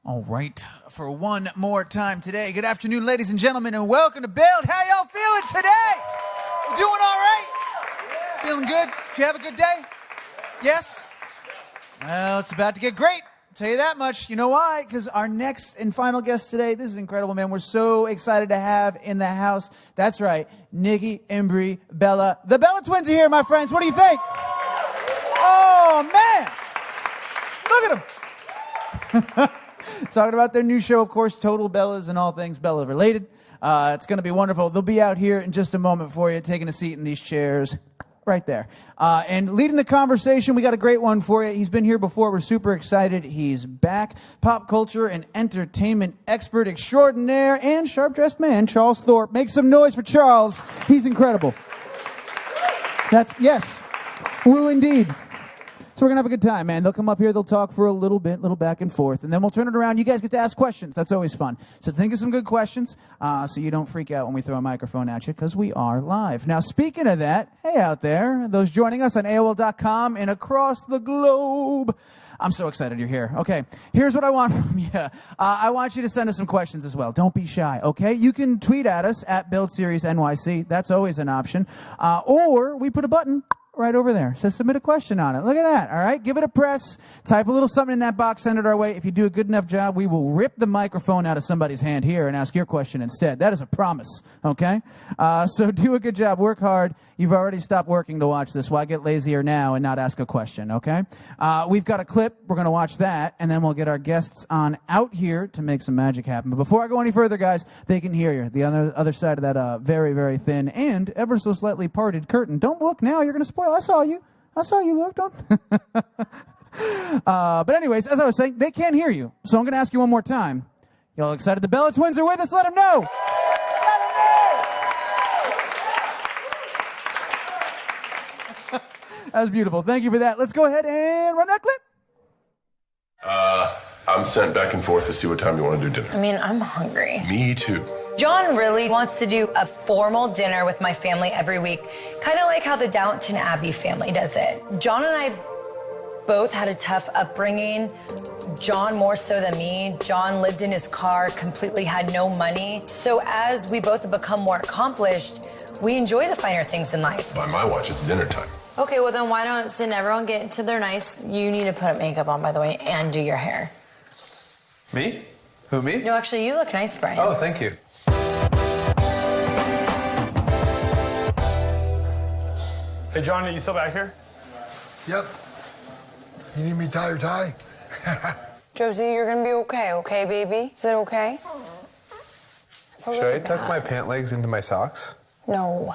All right, for one more time today, good afternoon, ladies and gentlemen, and welcome to Build. How y'all feeling today? You doing all right? Feeling good? Did you have a good day? Yes? Well, it's about to get great. I'll tell you that much. You know why? Because our next and final guest today, this is incredible, man. We're so excited to have in the house. That's right, Nikki, Embry, Bella. The Bella twins are here, my friends. What do you think? Oh, man. Look at them. Talking about their new show, of course, Total Bellas and all things Bella related. It's going to be wonderful. They'll be out here in just a moment for you, taking a seat in these chairs right there. And leading the conversation, we got a great one for you. He's been here before. We're super excited. He's back. Pop culture and entertainment expert extraordinaire and sharp-dressed man, Charles Thorpe. Make some noise for Charles. He's incredible. Yes, will indeed. So we're going to have a good time, man. They'll come up here, they'll talk for a little bit, little back and forth, and then we'll turn it around. You guys get to ask questions. That's always fun. So think of some good questions so you don't freak out when we throw a microphone at you, because we are live. Now, speaking of that, hey out there, those joining us on AOL.com and across the globe, I'm so excited you're here. Okay, here's what I want from you. I want you to send us some questions as well. Don't be shy, okay? You can tweet at us at BuildSeriesNYC. That's always an option. Or we put a button right over there. So submit a question on it. Look at that. All right. Give it a press. Type a little something in that box. Send it our way. If you do a good enough job, we will rip the microphone out of somebody's hand here and ask your question instead. That is a promise. Okay. So do a good job. Work hard. You've already stopped working to watch this. Why get lazier now and not ask a question? Okay. We've got a clip. We're going to watch that, and then we'll get our guests on out here to make some magic happen. But before I go any further, guys, they can hear you. The other side of that very, very thin and ever so slightly parted curtain. Don't look now. You're going to spoil. I saw you. Look. Don't. But anyways, as I was saying, they can't hear you. So I'm going to ask you one more time. Y'all excited the Bella twins are with us? Let them know. Let them know. That was beautiful. Thank you for that. Let's go ahead and run that clip. I'm sent back and forth to see what time you want to do dinner. I mean, I'm hungry. Me too. John really wants to do a formal dinner with my family every week, kind of like how the Downton Abbey family does it. John and I both had a tough upbringing. John more so than me. John lived in his car, completely had no money. So as we both have become more accomplished, we enjoy the finer things in life. By my watch, it's dinner time. Okay, well then why don't everyone get into their nice... You need to put makeup on, by the way, and do your hair. Me? Who, me? No, actually, you look nice, Brian. Oh, thank you. Hey, John, are you still back here? Yep. You need me to tie your tie? Josie, you're gonna be okay, baby? Is it okay? Should I tuck my pant legs into my socks? No.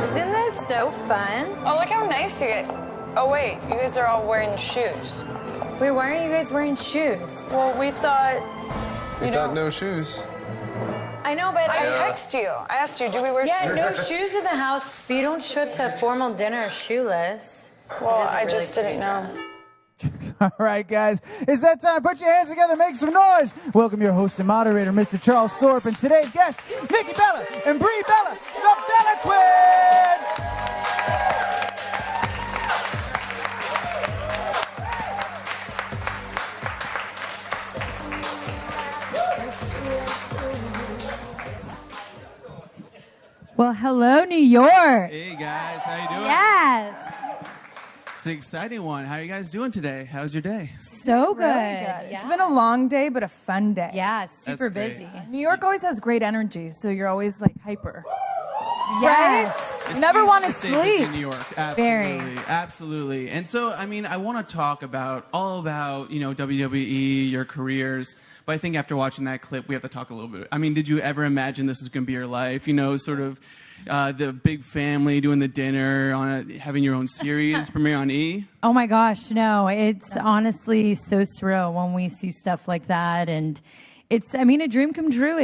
Isn't this so fun? Oh, look how nice you get. Oh, wait, you guys are all wearing shoes. Wait, why aren't you guys wearing shoes? Well, we thought... You thought no shoes. I know, but I text you. I asked you, do we wear shoes? Yeah, no shoes in the house, but you don't show up to a formal dinner shoeless. Well, I just didn't know. All right, guys. It's that time. Put your hands together. Make some noise. Welcome your host and moderator, Mr. Charles Thorpe, and today's guests, Nikki Bella and Brie Bella, the Bella Twins. Well, hello, New York. Hey, guys. How you doing? Yes. It's an exciting one. How are you guys doing today? How's your day? So good. Really good. It's been a long day, but a fun day. Yeah, super great. busy. New York always has great energy, so you're always like hyper. Yes. It's Never easy want to stay sleep. busy in New York. Absolutely. Absolutely. And so, I mean, I want to talk about WWE, your careers. But I think after watching that clip, we have to talk a little bit. I mean, did you ever imagine this was going to be your life? You know, sort of the big family doing the dinner, having your own series premiere on E? Oh my gosh, no. It's honestly so surreal when we see stuff like that. And it's, I mean, a dream come true.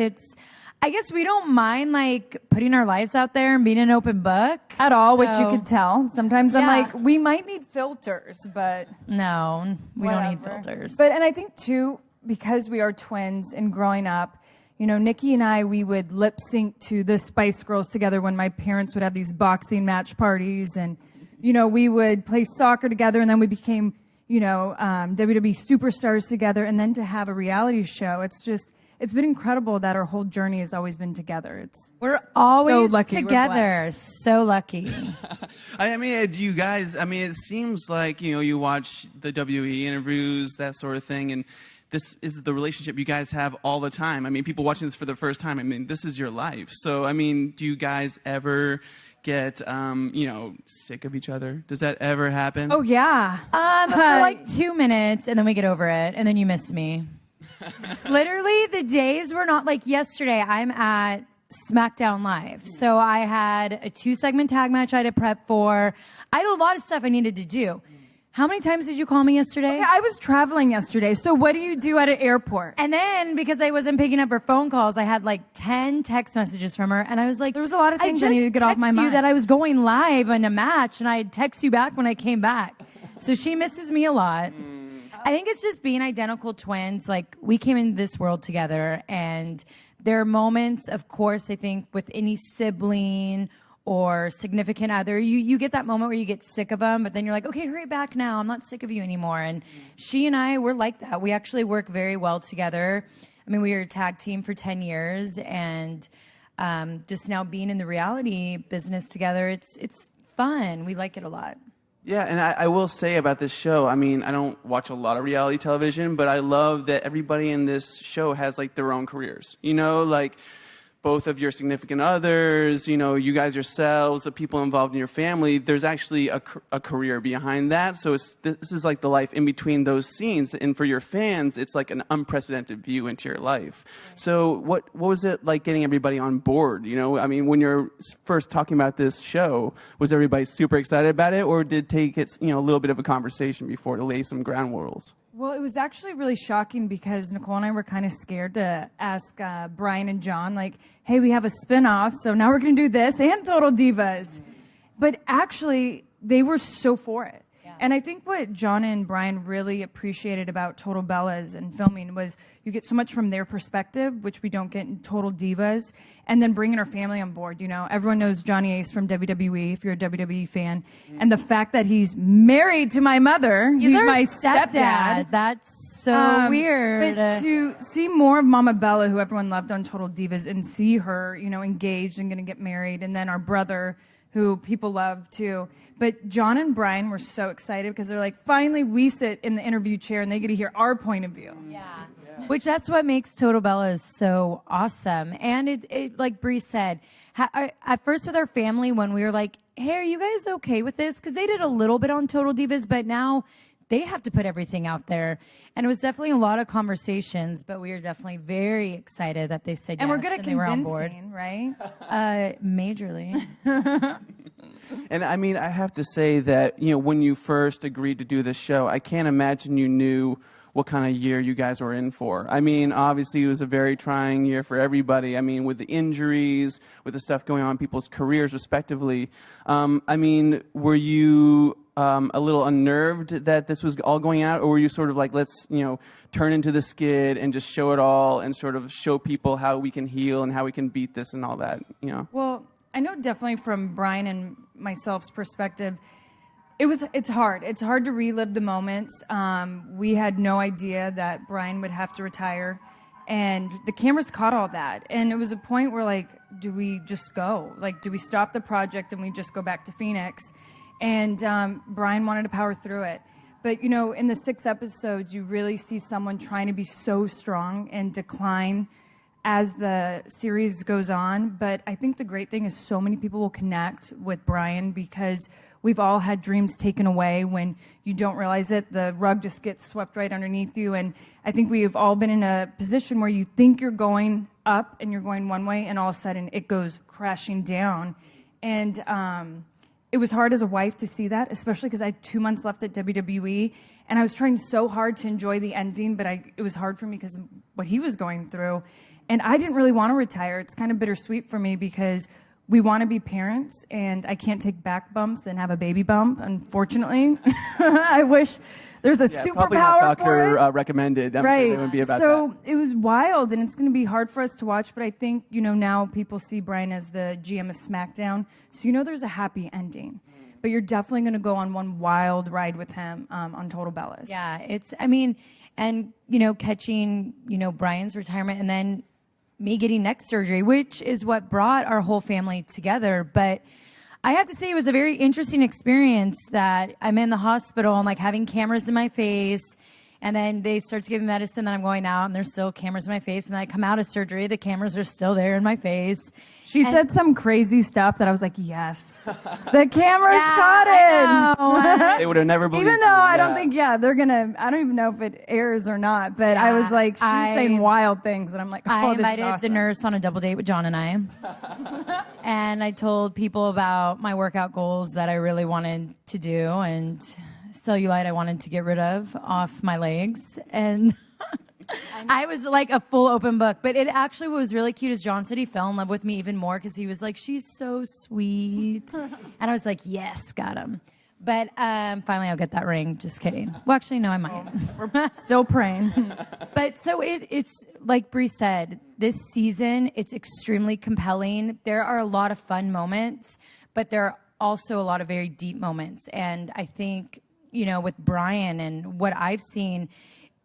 I guess we don't mind like putting our lives out there and being an open book. At all, which you could tell. Sometimes I'm Yeah. like, we might need filters, but No, we don't need whatever. filters. But, and I think too, because we are twins and growing up, you know, Nikki and I, we would lip sync to the Spice Girls together when my parents would have these boxing match parties. And, you know, we would play soccer together, and then we became, you know, WWE superstars together. And then to have a reality show, it's been incredible that our whole journey has always been together. We're always so lucky. together. So lucky. I mean, do you guys, I mean, it seems like, you know, you watch the WWE interviews, that sort of thing, and this is the relationship you guys have all the time. I mean, people watching this for the first time, I mean, this is your life. So, I mean, do you guys ever get, you know, sick of each other? Does that ever happen? Oh, yeah. For like 2 minutes, and then we get over it, and then you miss me. Literally, the days were not like yesterday. I'm at SmackDown Live. So I had a 2-segment tag match I had to prep for. I had a lot of stuff I needed to do. How many times did you call me yesterday? Okay, I was traveling yesterday. So what do you do at an airport? And then, because I wasn't picking up her phone calls, I had like 10 text messages from her. And I was like, there was a lot of things I needed to get off my mind. you that I was going live in a match, and I'd text you back when I came back. So she misses me a lot. I think it's just being identical twins. Like, we came into this world together, and there are moments, of course, I think with any sibling or significant other, you get that moment where you get sick of them, but then you're like, okay, hurry back now. I'm not sick of you anymore. And she and I, we're like that. We actually work very well together. I mean, we were a tag team for 10 years, and just now being in the reality business together, it's fun. We like it a lot. Yeah, and I will say about this show, I mean, I don't watch a lot of reality television, but I love that everybody in this show has, like, their own careers. You know, like, both of your significant others, you know, you guys yourselves, the people involved in your family, there's actually a career behind that. So this is like the life in between those scenes. And for your fans, it's like an unprecedented view into your life. So what was it like getting everybody on board? You know, I mean, when you're first talking about this show, was everybody super excited about it, or did it take it, you know, a little bit of a conversation before to lay some ground rules? Well, it was actually really shocking because Nicole and I were kind of scared to ask Brian and John, like, hey, we have a spinoff, so now we're going to do this and Total Divas. But actually, they were so for it. Yeah. And I think what John and Brian really appreciated about Total Bellas and filming was you get so much from their perspective, which we don't get in Total Divas, and then bringing our family on board. You know, everyone knows Johnny Ace from WWE, if you're a WWE fan. And the fact that he's married to my mother, he's my stepdad. That's so weird. But to see more of Mama Bella, who everyone loved on Total Divas, and see her, you know, engaged and going to get married, and then our brother, who people love too. But John and Brian were so excited because they're like, finally we sit in the interview chair and they get to hear our point of view. Yeah. Which that's what makes Total Bellas so awesome. And it like Bree said, at first with our family, when we were like, hey, are you guys okay with this? Because they did a little bit on Total Divas, but now they have to put everything out there. And it was definitely a lot of conversations, but we were definitely very excited that they said yes. And we're good at they were on board. Right? Majorly. And I mean, I have to say that, you know, when you first agreed to do this show, I can't imagine you knew what kind of year you guys were in for. I mean, obviously it was a very trying year for everybody. I mean, with the injuries, with the stuff going on in people's careers respectively. I mean, were you a little unnerved that this was all going out, or were you sort of like, let's, you know, turn into the skid and just show it all and sort of show people how we can heal and how we can beat this and all that, you know? Well, I know definitely from Brian and myself's perspective, it's hard. It's hard to relive the moments. We had no idea that Brian would have to retire, and the cameras caught all that. And it was a point where, like, do we just go? Like, do we stop the project and we just go back to Phoenix? And Brian wanted to power through it. But, you know, in the 6 episodes, you really see someone trying to be so strong and decline as the series goes on. But I think the great thing is so many people will connect with Brian because we've all had dreams taken away when you don't realize it. The rug just gets swept right underneath you. And I think we've all been in a position where you think you're going up and you're going one way, and all of a sudden it goes crashing down. And it was hard as a wife to see that, especially because I had 2 months left at WWE. And I was trying so hard to enjoy the ending, but it was hard for me because of what he was going through. And I didn't really want to retire. It's kind of bittersweet for me because we want to be parents, and I can't take back bumps and have a baby bump, unfortunately. I wish there's a Yeah, probably not superpower for it. doctor recommended. I'm sure they would be about so that. it was wild, and it's going to be hard for us to watch. But I think now people see Brian as the GM of SmackDown, so there's a happy ending. But you're definitely going to go on one wild ride with him on Total Bellas. Yeah, and catching Brian's retirement, and then me getting neck surgery, which is what brought our whole family together. But I have to say, it was a very interesting experience that I'm in the hospital and like having cameras in my face. And then they start to give me medicine, then I'm going out, and there's still cameras in my face. And then I come out of surgery, the cameras are still there in my face. She said some crazy stuff that I was like, yes, the cameras caught it. They would have never believed Even though you. I don't think, they're going to, I don't even know if it airs or not. But I was like, she was saying wild things. And I'm like, I this is invited awesome. the nurse on a double date with John and I. And I told people about my workout goals that I really wanted to do. And cellulite I wanted to get rid of off my legs, and I was like a full open book. But it actually was really cute, as John said he fell in love with me even more because he was like, she's so sweet. And I was like, yes, got him. But finally I'll get that ring. Just kidding. Well, actually, no, I might. We're still praying. But so it's like Bree said, this season, it's extremely compelling. There are a lot of fun moments, but there are also a lot of very deep moments. And I think, with Brian and what I've seen,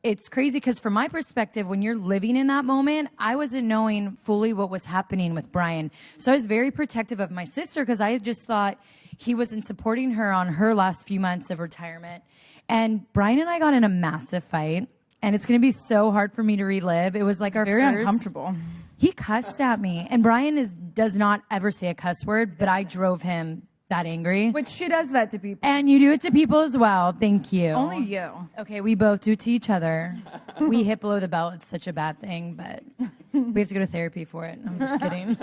it's crazy because from my perspective, when you're living in that moment, I wasn't knowing fully what was happening with Brian. So I was very protective of my sister because I just thought he wasn't supporting her on her last few months of retirement. And Brian and I got in a massive fight, and it's going to be so hard for me to relive. It was like our very first... uncomfortable. He cussed at me, and Brian does not ever say a cuss word, but I drove him that angry. Which she does that to people. And you do it to people as well. Thank you. Only you. Okay, we both do it to each other. We hit below the belt. It's such a bad thing, but we have to go to therapy for it. I'm just kidding.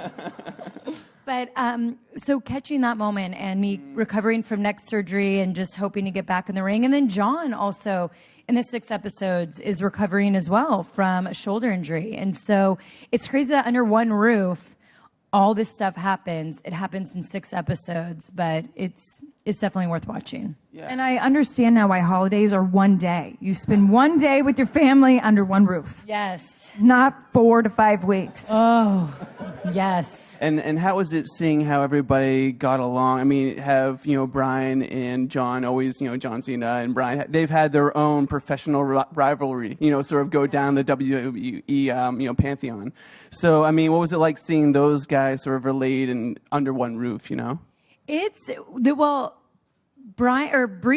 But so catching that moment and me recovering from neck surgery and just hoping to get back in the ring. And then John also, in the 6 episodes, is recovering as well from a shoulder injury. And so it's crazy that under one roof, all this stuff happens. It happens in 6 episodes, but it's definitely worth watching. Yeah. And I understand now why holidays are one day. You spend one day with your family under one roof. Yes. Not 4 to 5 weeks. Oh, yes. And how was it seeing how everybody got along? I mean, have Brian and John always John Cena and Brian, they've had their own professional rivalry, sort of go down the WWE pantheon. So I mean, what was it like seeing those guys sort of relate and under one roof? Bree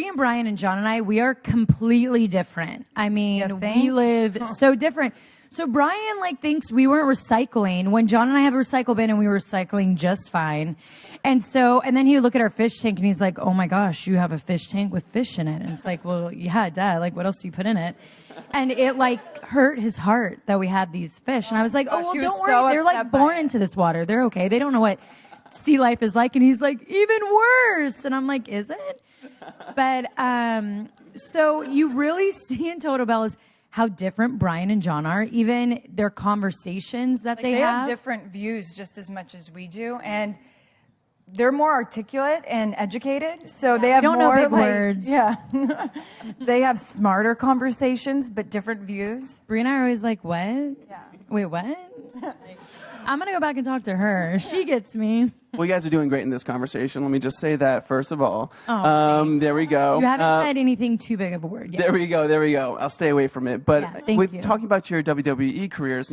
and Brian and John and I, we are completely different. I mean, we live so different. So Brian thinks we weren't recycling when John and I have a recycle bin and we were recycling just fine. And then he would look at our fish tank and he's like, oh my gosh, you have a fish tank with fish in it. And it's like, well, yeah, Dad, what else do you put in it? And it hurt his heart that we had these fish. And I was like, oh, well, don't worry. They're born into this water. They're okay. They don't know what sea life is like. And he's like, even worse. And I'm like, is it? But so you really see in Total Bellas how different Brian and John are, even their conversations that they have. They have different views just as much as we do. And they're more articulate and educated. So they have don't more know big words. Yeah. They have smarter conversations, but different views. Bree and I are always like, what? Yeah. Wait, what? I'm going to go back and talk to her. She gets me. Well, you guys are doing great in this conversation. Let me just say that, first of all. Oh, there we go. You haven't said anything too big of a word yet. There we go. I'll stay away from it. But Yeah, thank with you. talking about your WWE careers,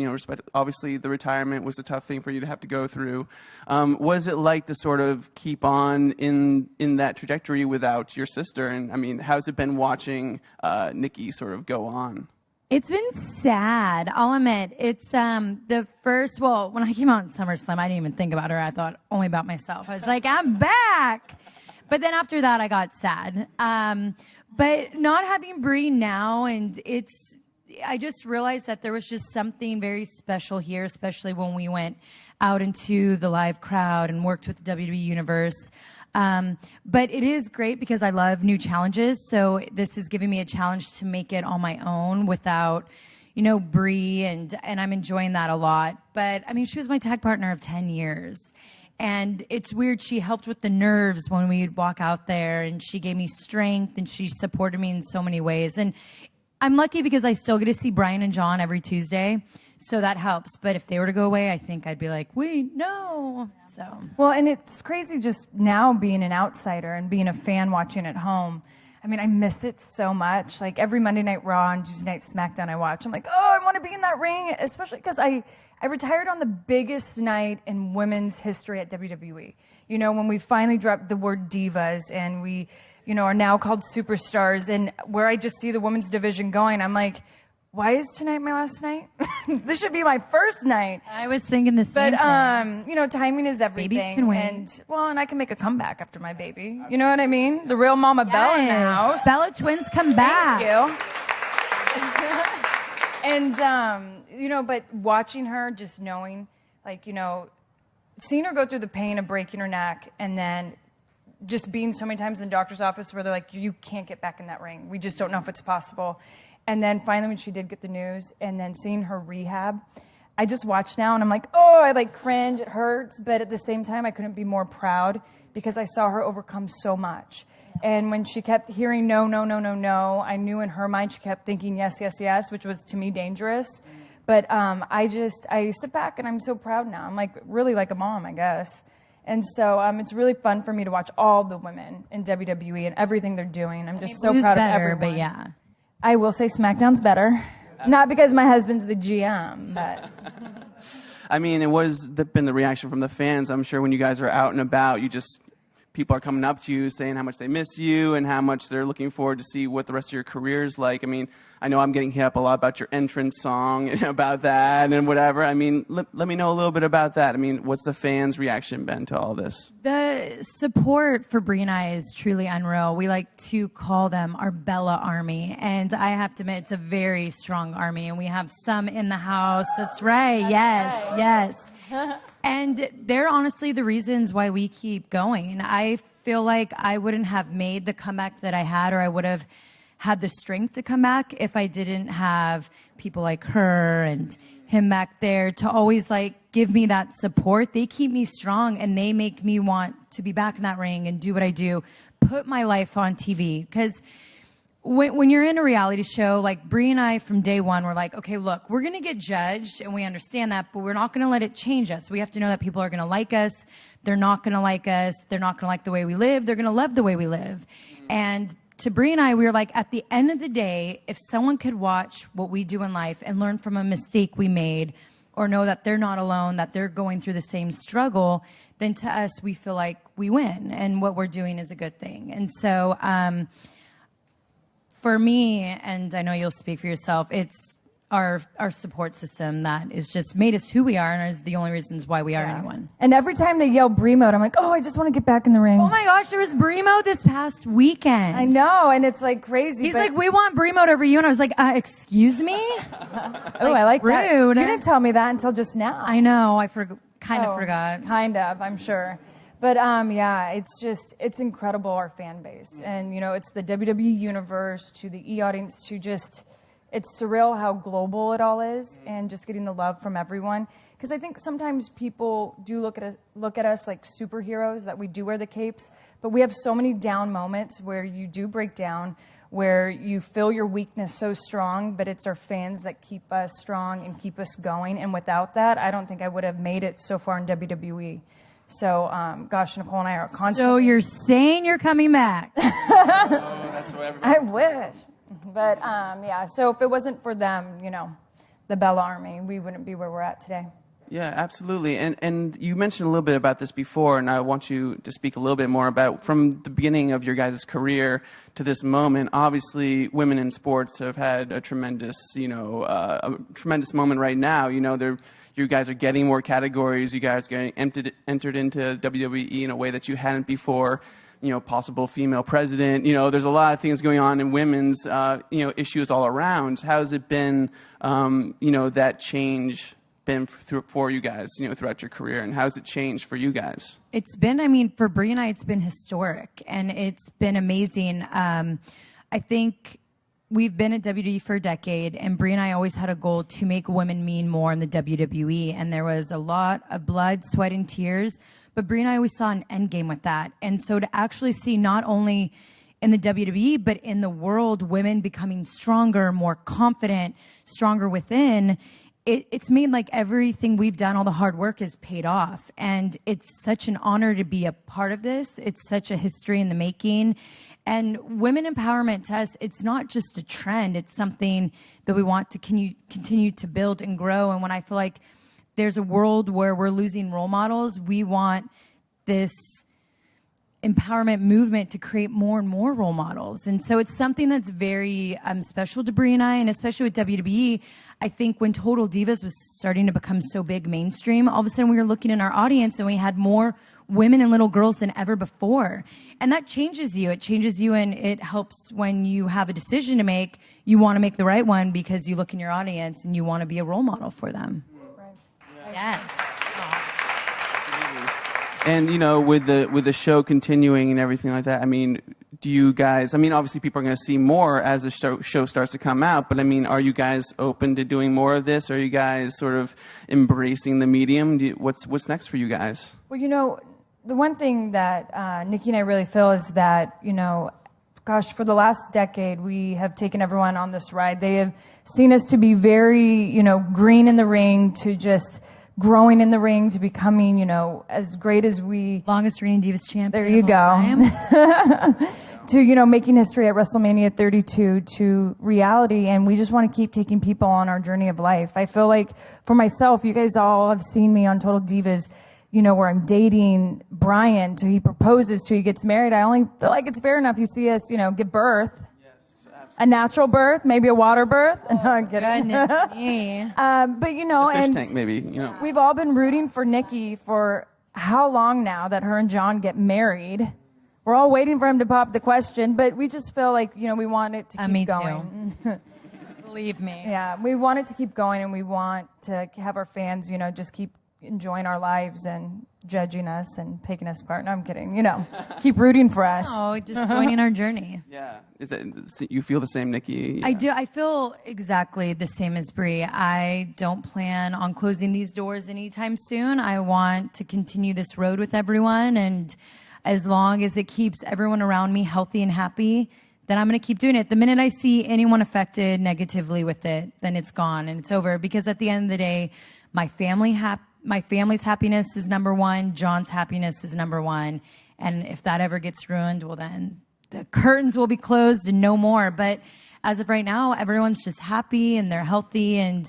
obviously the retirement was a tough thing for you to have to go through. What is it like to sort of keep on in that trajectory without your sister? And I mean, how's it been watching Nikki sort of go on? It's been sad. I'll admit. It's the first, when I came out in SummerSlam, I didn't even think about her. I thought only about myself. I was like, I'm back. But then after that, I got sad. But not having Bree now, and I just realized that there was just something very special here, especially when we went out into the live crowd and worked with the WWE Universe. But it is great because I love new challenges. So this is giving me a challenge to make it on my own without, Bree, and I'm enjoying that a lot. But I mean, she was my tag partner of 10 years. And it's weird. She helped with the nerves when we'd walk out there, and she gave me strength, and she supported me in so many ways. And I'm lucky because I still get to see Brian and John every Tuesday. So that helps. But if they were to go away, I think I'd be like, wait, no. So. Well, and it's crazy just now being an outsider and being a fan watching at home. I mean, I miss it so much. Like every Monday Night Raw and Tuesday Night SmackDown I watch, I'm like, oh, I want to be in that ring, especially because I retired on the biggest night in women's history at WWE. You know, when we finally dropped the word divas and we, you know, are now called superstars, and where I just see the women's division going, I'm like, why is tonight my last night? This should be my first night. I was thinking the same thing. You know, timing is everything. Babies can wait. And I can make a comeback after my baby. You know what I mean? The real Mama Bella in the house. Bella twins come back. Thank you. And, you know, but watching her, just knowing, like, you know, seeing her go through the pain of breaking her neck and then just being so many times in the doctor's office where they're like, you can't get back in that ring. We just don't know if it's possible. And then finally when she did get the news and then seeing her rehab, I just watch now and I'm like, oh, I like cringe, it hurts. But at the same time, I couldn't be more proud because I saw her overcome so much. And when she kept hearing no, no, no, no, no, I knew in her mind she kept thinking yes, yes, yes, which was to me dangerous. But I sit back and I'm so proud now. I'm like really like a mom, I guess. And so it's really fun for me to watch all the women in WWE and everything they're doing. I'm just so proud of everyone. But yeah. I will say SmackDown's better. Not because my husband's the GM, but... I mean, what has been the reaction from the fans? I'm sure when you guys are out and about, people are coming up to you saying how much they miss you and how much they're looking forward to see what the rest of your career is like. I mean, I know I'm getting hit up a lot about your entrance song and about that and whatever. I mean, let me know a little bit about that. I mean, what's the fans' reaction been to all this? The support for Brie and I is truly unreal. We like to call them our Bella Army. And I have to admit, it's a very strong army. And we have some in the house. That's right. Yes, yes. And they're honestly the reasons why we keep going. I feel like I wouldn't have made the comeback that I had, or I would have had the strength to come back if I didn't have people like her and him back there to always like give me that support. They keep me strong and they make me want to be back in that ring and do what I do, put my life on TV. Because when you're in a reality show, like Brie and I from day one were like, okay, look, we're going to get judged and we understand that, but we're not going to let it change us. We have to know that people are going to like us. They're not going to like us. They're not going to like the way we live. They're going to love the way we live. And to Brie and I, we were like, at the end of the day, if someone could watch what we do in life and learn from a mistake we made or know that they're not alone, that they're going through the same struggle, then to us, we feel like we win and what we're doing is a good thing. And so for me, and I know you'll speak for yourself, it's our support system that is just made us who we are and is the only reasons why we are anyone. And every time they yell Brie mode, I'm like, oh, I just want to get back in the ring. Oh my gosh, there was Brie mode this past weekend. I know, and it's like crazy. He's like, we want Brie mode over you, and I was like, excuse me? Oh, I like that. Rude. You didn't tell me that until just now. I know, I kind of forgot. Kind of, I'm sure. But yeah, it's incredible, our fan base. And, you know, it's the WWE universe to the E audience to just, it's surreal how global it all is and just getting the love from everyone. Because I think sometimes people do look at us like superheroes, that we do wear the capes, but we have so many down moments where you do break down, where you feel your weakness so strong, but it's our fans that keep us strong and keep us going. And without that, I don't think I would have made it so far in WWE. So, gosh, Nicole and I are constantly... So you're saying you're coming back? That's what everybody... I wish. But, yeah, so if it wasn't for them, you know, the Bella Army, we wouldn't be where we're at today. Yeah, absolutely. And you mentioned a little bit about this before, and I want you to speak a little bit more about from the beginning of your guys' career to this moment. Obviously, women in sports have had a tremendous, a tremendous moment right now. You know, you guys are getting more categories. You guys are getting entered into WWE in a way that you hadn't before. You know, possible female president. You know, there's a lot of things going on in women's, issues all around. How's it been, that change been for you guys, throughout your career, and how's it changed for you guys? It's been, for Brie and I, it's been historic, and it's been amazing. I think we've been at WWE for a decade, and Brie and I always had a goal to make women mean more in the WWE. And there was a lot of blood, sweat, and tears. But Brie and I always saw an end game with that. And so to actually see not only in the WWE, but in the world, women becoming stronger, more confident, stronger within, it's made like everything we've done, all the hard work is paid off. And it's such an honor to be a part of this. It's such a history in the making. And women empowerment to us, it's not just a trend. It's something that we want to continue to build and grow. And when I feel like there's a world where we're losing role models, we want this empowerment movement to create more and more role models. And so it's something that's very special to Brie and I, and especially with WWE. I think when Total Divas was starting to become so big mainstream, all of a sudden we were looking in our audience and we had more women and little girls than ever before. And that changes you. It changes you, and it helps when you have a decision to make. You want to make the right one because you look in your audience and you want to be a role model for them. Right. Yes. And, you know, with the show continuing and everything like that, I mean, do you guys, I mean, obviously people are going to see more as the show starts to come out, but I mean, are you guys open to doing more of this? Are you guys sort of embracing the medium? What's next for you guys? Well, you know, the one thing that Nikki and I really feel is that, you know, gosh, for the last decade, we have taken everyone on this ride. They have seen us to be very, you know, green in the ring, to just growing in the ring, to becoming, you know, as great as we... Longest reigning Divas champion. There you go. To, you know, making history at WrestleMania 32, to reality. And we just want to keep taking people on our journey of life. I feel like for myself, you guys all have seen me on Total Divas, you know, where I'm dating Brian, till he proposes, till he gets married. I only feel like it's fair enough you see us, you know, give birth. A natural birth, maybe a water birth. No, I'm kidding. Goodness me. But you know, A fish and tank, maybe, you know. we've all been rooting for Nikki for how long now that her and John get married. We're all waiting for him to pop the question, but we just feel like, you know, we want it to keep me going. Too. Believe me. Yeah, we want it to keep going, and we want to have our fans, you know, just keep enjoying our lives and judging us and picking us apart. No, I'm kidding. You know, keep rooting for us. Oh, just joining our journey. Yeah. Is it, you feel the same, Nikki? Yeah. I do. I feel exactly the same as Brie. I don't plan on closing these doors anytime soon. I want to continue this road with everyone, and as long as it keeps everyone around me healthy and happy, then I'm going to keep doing it. The minute I see anyone affected negatively with it, then it's gone and it's over. Because at the end of the day, my family's happiness is number one. John's happiness is number one. And if that ever gets ruined, well, then the curtains will be closed and no more. But as of right now, everyone's just happy and they're healthy. And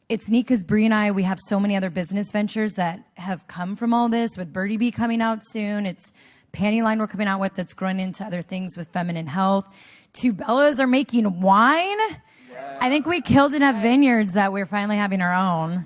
it's neat because Brie and I, we have so many other business ventures that have come from all this, with Birdie Bee coming out soon. It's Panty Line we're coming out with that's grown into other things with feminine health. Two Bellas are making wine. I think we killed enough vineyards that we're finally having our own.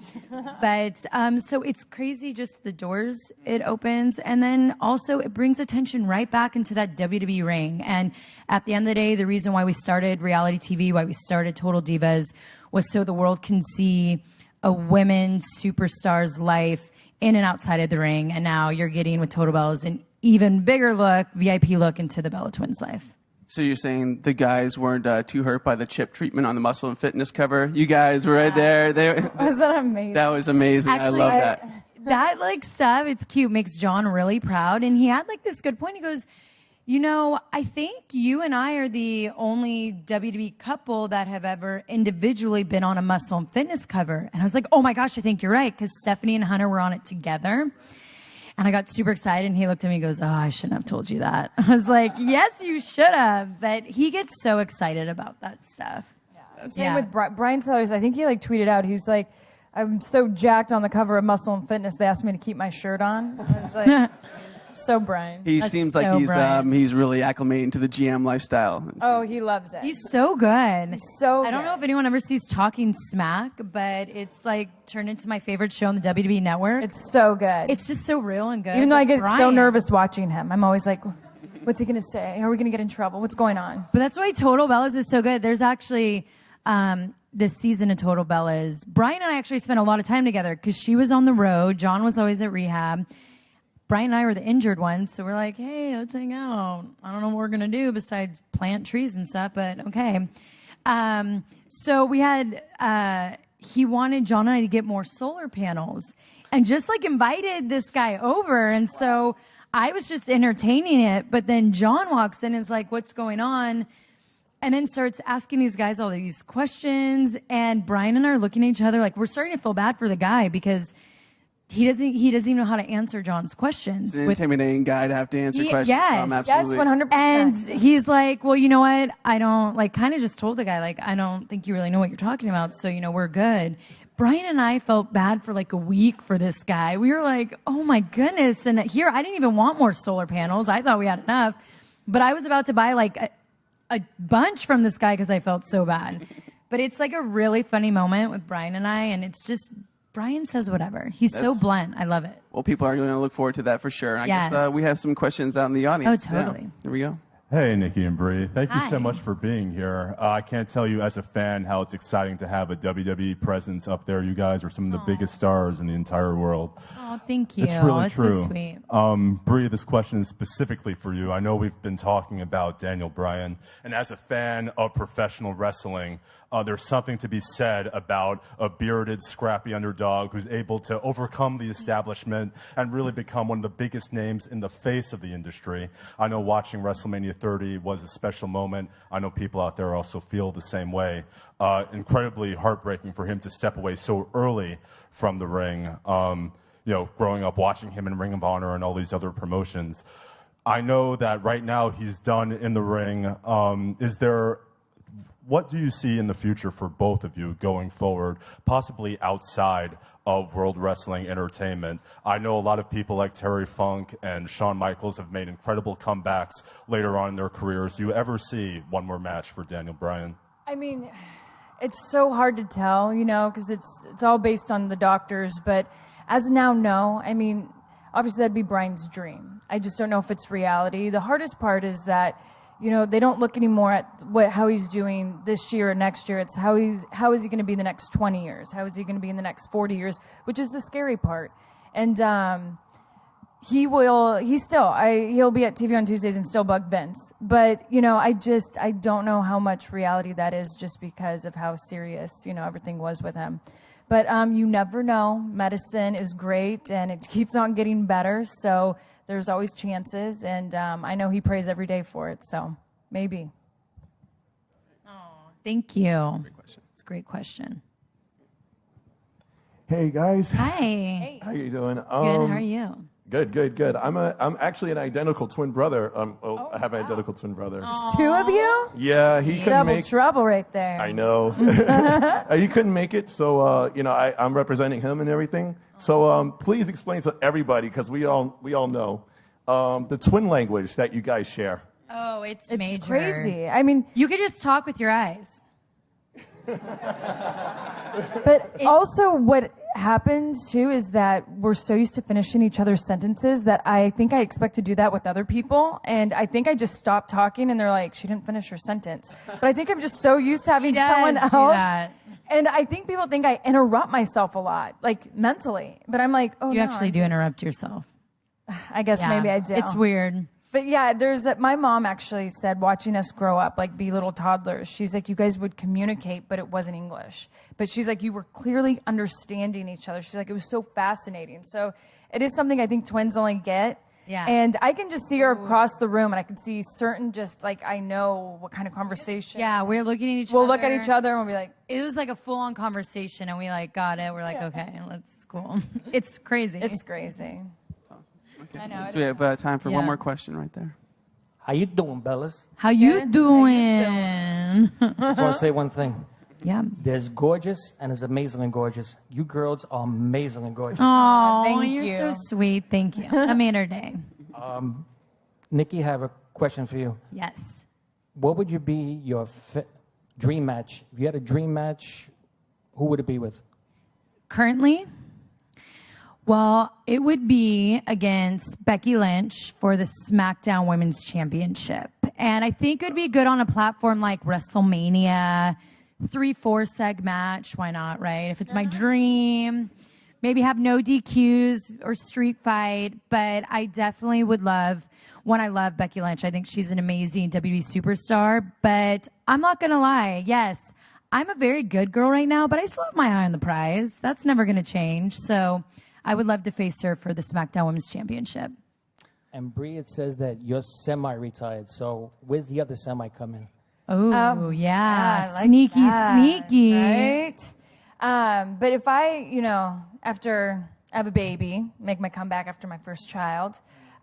But so it's crazy, just the doors it opens. And then also it brings attention right back into that WWE ring. And at the end of the day, the reason why we started reality TV, why we started Total Divas, was so the world can see a women superstar's life in and outside of the ring. And now you're getting with Total Bellas an even bigger look, VIP look into the Bella Twins' life. So you're saying the guys weren't too hurt by the chip treatment on the Muscle and Fitness cover? You guys were right there. Wasn't that amazing? That was amazing. Actually, I love that. That like stuff, it's cute, makes John really proud. And he had like this good point. He goes, you know, I think you and I are the only WWE couple that have ever individually been on a Muscle and Fitness cover. And I was like, oh my gosh, I think you're right. Because Stephanie and Hunter were on it together. And I got super excited, and he looked at me and goes, oh, I shouldn't have told you that. I was like, yes, you should have. But he gets so excited about that stuff. Yeah. Same with Brian Sellers. I think he like tweeted out, he's like, I'm so jacked on the cover of Muscle and Fitness, they asked me to keep my shirt on. I was like, so Brian. He seems like he's really acclimating to the GM lifestyle. Oh, he loves it. He's so good. He's so good. I don't know if anyone ever sees Talking Smack, but it's like turned into my favorite show on the WWE Network. It's so good. It's just so real and good. Even though I get so Brian. nervous watching him, I'm always like, what's he going to say? Are we going to get in trouble? What's going on? But that's why Total Bellas is so good. There's actually this season of Total Bellas. Brian and I actually spent a lot of time together because she was on the road. John was always at rehab. Brian and I were the injured ones, so we're like, hey, let's hang out. I don't know what we're going to do besides plant trees and stuff, but okay. So we had, he wanted John and I to get more solar panels and just like invited this guy over. And so I was just entertaining it. But then John walks in and is like, what's going on? And then starts asking these guys all these questions. And Brian and I are looking at each other like we're starting to feel bad for the guy because he doesn't even know how to answer John's questions. It's an intimidating guy to have to answer questions. Yes, Absolutely. Yes, 100%. And he's like, well, you know what? I don't like kind of just told the guy, like, I don't think you really know what you're talking about. So, we're good. Brian and I felt bad for like a week for this guy. We were like, oh my goodness. And here, I didn't even want more solar panels. I thought we had enough. But I was about to buy like a bunch from this guy because I felt so bad. But it's like a really funny moment with Brian and I. And it's just, Brian says whatever. He's so blunt. I love it. Well, people are going to look forward to that for sure. I Yes. guess we have some questions out in the audience. Oh, totally. Yeah. Here we go. Hey, Nikki and Bree. Thank you so Hi. much for being here. I can't tell you as a fan how it's exciting to have a WWE presence up there. You guys are some of the biggest stars in the entire world. Oh, thank you. It's really That's true. so sweet. Bree, this question is specifically for you. I know we've been talking about Daniel Bryan, and as a fan of professional wrestling, there's something to be said about a bearded, scrappy underdog who's able to overcome the establishment and really become one of the biggest names in the face of the industry. I know watching WrestleMania 30 was a special moment. I know people out there also feel the same way. Incredibly heartbreaking for him to step away so early from the ring. Growing up watching him in Ring of Honor and all these other promotions. I know that right now he's done in the ring. What do you see in the future for both of you going forward, possibly outside of World Wrestling Entertainment? I know a lot of people like Terry Funk and Shawn Michaels have made incredible comebacks later on in their careers. Do you ever see one more match for Daniel Bryan? I mean, it's so hard to tell, because it's all based on the doctors. But as of now, no. I mean, obviously that'd be Brian's dream. I just don't know if it's reality. The hardest part is that, they don't look anymore at how he's doing this year or next year. It's how is he going to be in the next 20 years? How is he going to be in the next 40 years? Which is the scary part. And he'll be at TV on Tuesdays and still bug Vince. But, I don't know how much reality that is just because of how serious, everything was with him. But you never know. Medicine is great and it keeps on getting better. So there's always chances. And I know he prays every day for it. So maybe. Oh, thank you. Great question. It's a great question. Hey guys. Hi. Hey. How you doing? Good. How are you? Good. I'm actually an identical twin brother. I have an identical twin brother. Two of you? Yeah, he couldn't Double make. trouble right there. I know. He couldn't make it, so I'm representing him and everything. So please explain to everybody, because we all know the twin language that you guys share. Oh, it's It's major. crazy. I mean, You could just talk with your eyes. but also what happens too is that we're so used to finishing each other's sentences that I think I expect to do that with other people. And I think I just stop talking and they're like, she didn't finish her sentence. But I think I'm just so used to having He does someone do else. that. And I think people think I interrupt myself a lot, like mentally. But I'm like, oh, You no, actually I'm do just- interrupt yourself. I guess Yeah. maybe I do. It's weird. But yeah, my mom actually said, watching us grow up, like be little toddlers, she's like, you guys would communicate, but it wasn't English. But she's like, you were clearly understanding each other. She's like, it was so fascinating. So it is something I think twins only get. Yeah. And I can just see her across the room and I can see certain just like, I know what kind of conversation. Yeah, we're looking at each other. We'll look at each other and we'll be like, It was like a full-on conversation, and we like got it. We're like, okay, let's cool. It's crazy. it's crazy. I know. So we have time for Yeah. one more question right there. How you doing, Bellas? How you Good. doing? I just want to say one thing. Yeah. There's gorgeous and there's amazingly gorgeous. You girls are amazingly gorgeous. Oh, thank you're you. so sweet. Thank you. That made our day. Nikki, I have a question for you. Yes. What would you be your dream match? If you had a dream match, who would it be with? Currently, well, it would be against Becky Lynch for the SmackDown Women's Championship. And I think it would be good on a platform like WrestleMania, 3-4 seg match. Why not, right? If it's my dream. maybe have no DQs or street fight, but I definitely would love, one, I love Becky Lynch. I think she's an amazing WWE superstar, but I'm not going to lie. Yes, I'm a very good girl right now, but I still have my eye on the prize. That's never going to change. So I would love to face her for the SmackDown Women's Championship. And Brie, it says that you're semi-retired. So where's the other semi coming? Oh, yeah. I like Sneaky, that, sneaky. Right? But if I, after I have a baby, make my comeback after my first child,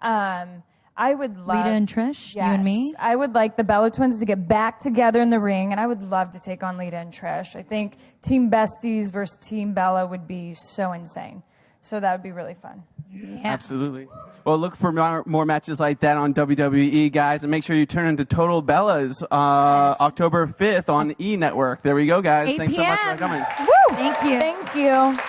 I would love... Lita and Trish, yes, you and me? I would like the Bella Twins to get back together in the ring, and I would love to take on Lita and Trish. I think Team Besties versus Team Bella would be so insane. So that would be really fun. Yeah. Absolutely. Well, look for more matches like that on WWE, guys, and make sure you turn into Total Bellas October 5th on E! Network. There we go, guys. 8 Thanks so much for p.m. coming. Woo! Thank you. Thank you.